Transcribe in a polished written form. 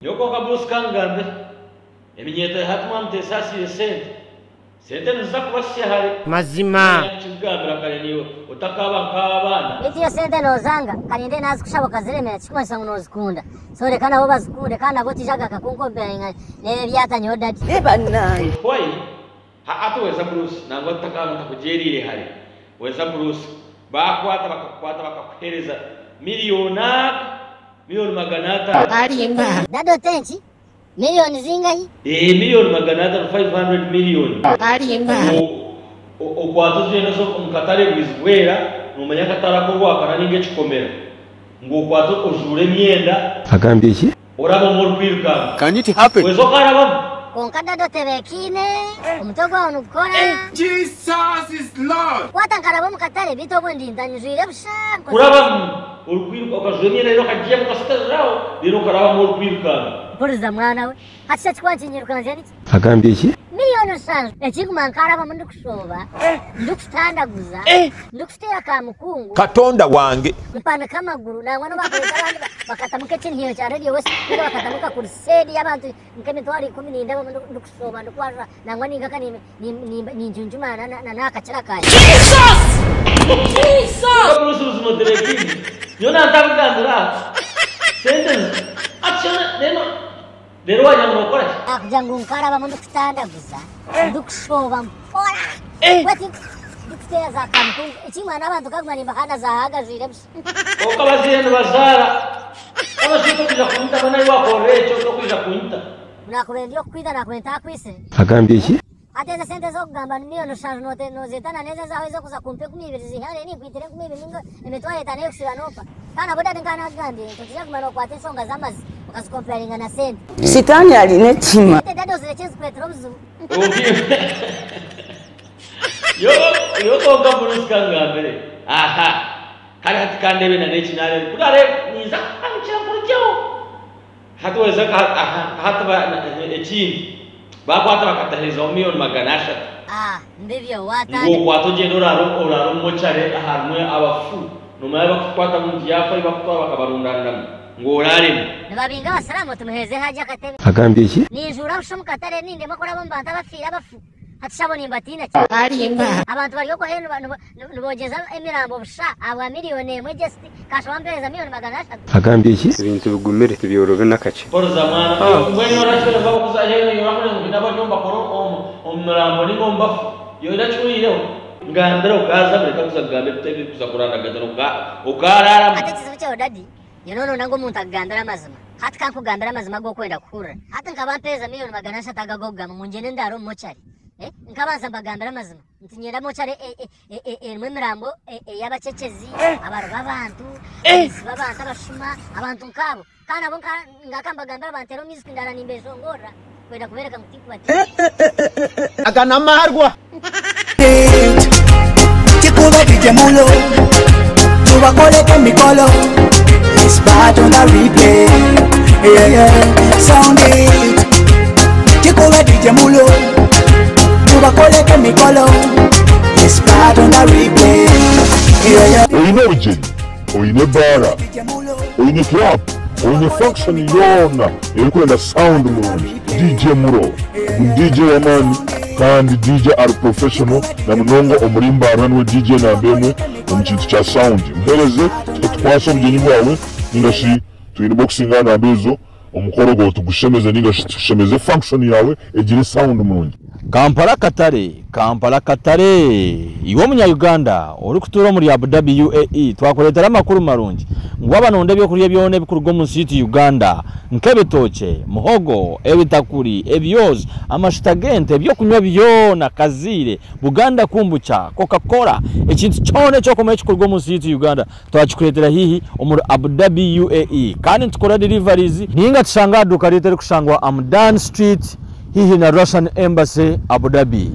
Yoko kabus kangambe eminyeto hatmante sasi sente nuza kubashya hari mazima kigambira kale niyo utakaba nk'abana itiyo sente nozanga kalinde nazi kushaboka ziremera kikwasa nozikunda sore kana bo bazikunde kana bo tijaga kakunkombera nebe byatanyo dadi ebanayi kwai hatuweza Bruce nango utakaba ntakujerire hari weza Bruce bakwata bakakuhereza miliyoni maganata arimba dado tenchi milioni zingahi miliyoni maganata 500 million arimba okwato zeno so mukatare bizwera numanya katara ko wakana ninge chikomera ngo kwato ojure myenda agambye iki oraba mu rwiruka can it happen wezo karaba konka dado tebekine umutogo wanu gukora Jesus is Lord kwatankarabo mukatare bitogo ndindanyujire busha kuraba urwiruka okajure myenda rero kagiye mukasitaraho rero karaba mu rwiruka Puriza mwana we hacha chikwanchinyirukanje niki agambye iki miliyoni sanzu ekikumankara bamundi kushoba ndikutandaguza ndikufitera ka mukungu katonda wange mpanda kamaguru nangwa no bakweta abandi bakatamuka kinhiyo cha radio wese bira bakatamuka ku sedi y'abantu nkemitwari 10 ndabo ndikushoba ndikwaza nangwa ninga kani ni njunjumana na nakachira kaya Jesus Bruce moderekini yona ntabugandira sentence acha Dero wanyamuro kora akujangu nkara bamundi kutandaguza ndikushoba mpora wati ndikuteza kamkungu ekimwana abantu kagumani bahana za hagazire okabaziyendo bazara abashito kuja kunta bana wako recho tokuja kunta nakubendio kwida nakwenta kwise agambye iki ateza sente zo kugamba miliyoni shanu note nozetana neza zawe zo kuza kumpe 12 zihare ni kwitire 12 ningo emetwale tane kusira nopa kana boda ndikana gambye tokija kumano kwate songa zamazi ukazikomparinga na sente sitani aline chima dado zilechezi petrobzu yo konga Bruce kangambere aha kali hatikandebe na nechinale kudare niza amchira kurujyo hatuweza hataba echini bakwata bakataheza miliyoni maganasha ndivyo watane ngo kwatogenda oraro mochare ahanwe abafu numa bakwata mu yafa bakutwa bakabarundanira ngo orare nababinga basalamu tumuheze haja katebe agambye iki nijura ushomukatare ninde makora bombanta bafira bafu hatishabona imbatina arimba abantu bari ko heno nubogeza emirambo busha aba miliyoni emwe just kashwambeza miliyoni maganasha agambye iki ibintu bigumire tibiyorobe nakache por zamana mwene orachwe baba kuzahera yamwe ngindaba nyomba koro omurambo ningomba yo irachwire ngandira ukaza bure kakuzagambe tebe kuzakurana gatano ukarara ate kizibuche dadi yonono nango muntu agambira mazima hati kankugambira mazima go kwenda kura hati nkabampeza miliyoni maganasha tagagogama munjene ndaro mochari nkabanza mbagambira mazima ntinyera mochare emwe mirambo yabacecezi abaru babantu babantu abashuma abantu nkabo kana bo ngakambagambira bantero music ndara nimbezo ngora kwenda kubereka mutiku bati agana marwa Chikuba dijemulo tubakoleke mikolo it's bad on the replay yeah sound it Chikuba dijemulo tubakoleke mikolo it's bad on the replay yeah oyine obujeni oyine bara oyine trap oyine function yona erikwenda sound mulungi DJ Muro DJ wamani kandi DJ are professional na munongo omurimbana nwe DJ nambemwe omukintu kya sound mpereze twasa obujeni bwawe ningashi tuyine boxing nambezo omukoro go tugushemeze ningashi tushemeze function yawe egire sound mulungi Kampala Katare iwo munya Uganda uri kutura muri Abu Dhabi UAE twakoletera makuru marungi ngo abanonde byo kuriye byone bikurgo mu city Uganda nkebetoche muhogo ebitakuri ebyozi amashitagente byo kunywa byona kazire Buganda kumbucha Coca-Cola ekintu cyone cyo komeye kikurgo mu city Uganda twachikuletera hihi muri Abu Dhabi UAE kandi tukora deliveries ninga tshanga duka ritere kushangwa Amdan Street hihi na Russian Embassy Abu Dhabi